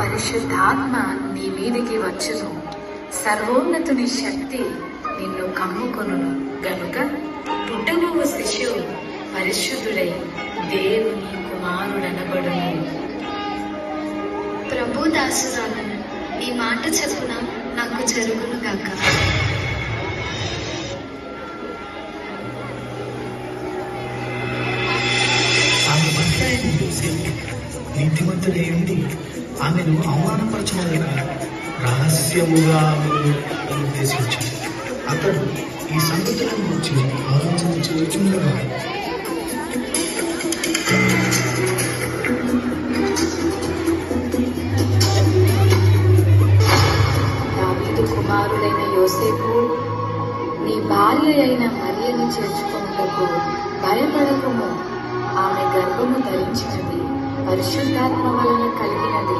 పరిశుద్ధాత్మ నీ మీదికి వచ్చును, సర్వోన్నతుని శక్తి నిన్ను కమ్ముకొనును గనుక పుట్టబోవు శిశువు పరిశుద్ధుడై దేవుని కుమారుడనబడును. ప్రభు దాసురాలను, నీ మాట చెప్పున నాకు జరుగును గాక. ఆమె భర్త అయిన యోసేపు నీతిమంతుడై ఉండి ఆమెను అవమానపరచమని రహస్యముగా ఆమెను ఉద్దేశించాడు. అతడు ఈ సంగతులను గురించి ఆలోచన చేయుచుండగా దావీదు కుమారుడైన యోసేపు, నీ భార్య అయిన మరియను చేర్చుకొనుటకు భయపడకుము. ఆమె గర్భము ధరించినది పరిశుద్ధాత్మ వలన కలిగినది.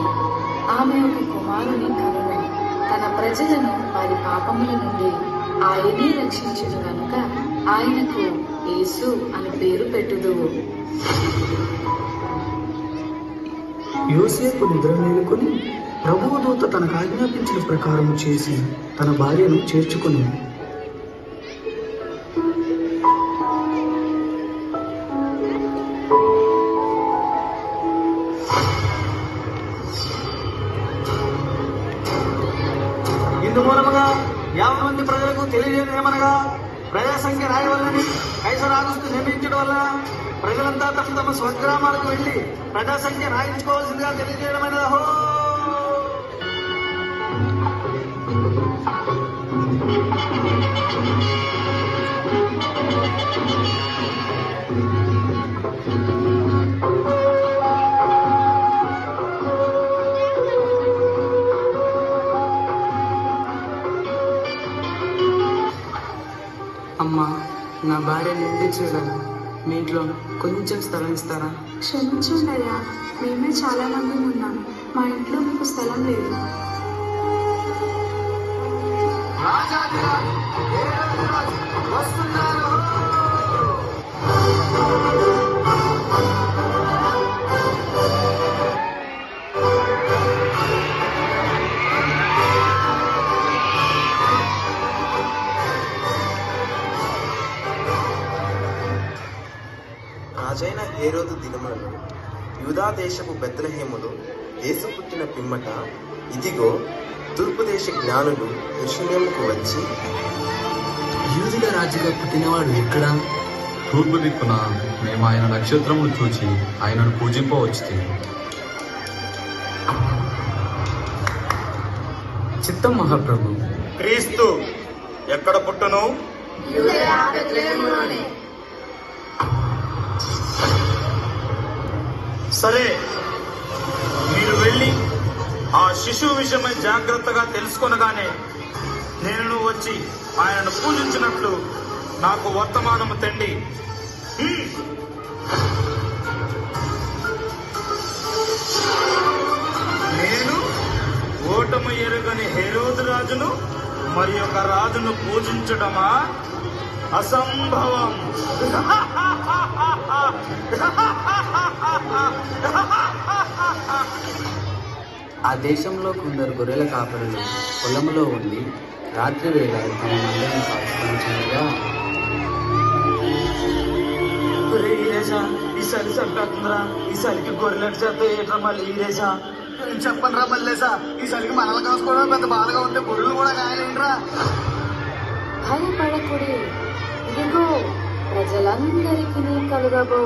ఆమె ఒక కుమారుని కనును. తన ప్రజలను వారి పాపముల నుండి ఆయనే రక్షించును గనుక ఆయనకు యేసు అని పేరు పెట్టుదువు. యోసేపు నిద్ర మేలుకొని ప్రభువు దూత తనకు ఆజ్ఞాపించిన ప్రకారం చేసి తన భార్యను చేర్చుకుని ఇందు మూలముగా 50 మంది ప్రజలకు తెలియజేయమనగా ప్రజా సంఖ్య రాయవల్లని కైసర్ ఆగస్టు నిర్ణయించడం వల్ల ప్రజలంతా తమ తమ స్వగ్రామాలకు వెళ్లి ప్రజా సంఖ్య రాయించుకోవాల్సిందిగా తెలియజేయడమైనది. అహో! అమ్మా, నా భార్య నిండి చూడాలి. మీ ఇంట్లో కొంచెం స్థలం ఇస్తారా? క్షమించండి అయ్యా, మేమే చాలా మంది ఉన్నాం. మా ఇంట్లో మీకు స్థలం లేదు. రాజైన హేరోదు దినములలో యూదా దేశపు బెత్లెహేములో యేసు పుట్టిన పిమ్మట ఇదిగో తూర్పు దేశ జ్ఞానులు యెరూషలేముకు వచ్చి, యూదుల రాజుగా పుట్టినవాడు ఎక్కడ? తూర్పు దిక్కున మేము ఆయన నక్షత్రమును చూచి ఆయనను పూజింపవచ్చు. చిత్తం మహాప్రభు. క్రీస్తు ఎక్కడ పుట్టును? సరే, మీరు వెళ్ళి ఆ శిశువు విషయమై జాగ్రత్తగా తెలుసుకొనగానే నేను వచ్చి ఆయనను పూజించినట్లు నాకు వర్తమానము తెండి. నేను ఓటము ఎరుగని హేరోదు రాజును మరి ఒక రాజును పూజించడమా? అసంభవం. ఆ దేశంలో కొందరు గొర్రెల కాపరులు పొలములో ఉండి రాత్రి వేళ తమ మందలను కాల్చుకుంటుండగా, ఈసారి చంపేస్తుందిరా, ఈసారికి గొర్రెల చేత ఏట్రా మళ్ళీ ఈరేసా చెప్పండి రా మళ్ళీసా. ఈసారికి మనల్ని కాసుకోవడం పెద్ద బాధగా ఉంటే గొర్రెలు కూడా కాయలేంట్రా. భయపడకుడి, ఇదిగో ప్రజలందరికీ కలుగబో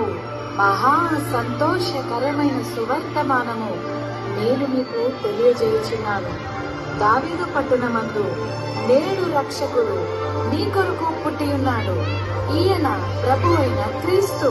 మహా సంతోషకరమైన సువర్తమానము నేను మీకు తెలియజేయుచున్నాను. దావీదు పట్టణమందు నేడు రక్షకుడు మీ కొరకు పుట్టి ఉన్నాడు. ఈయన ప్రభు అయిన క్రీస్తు.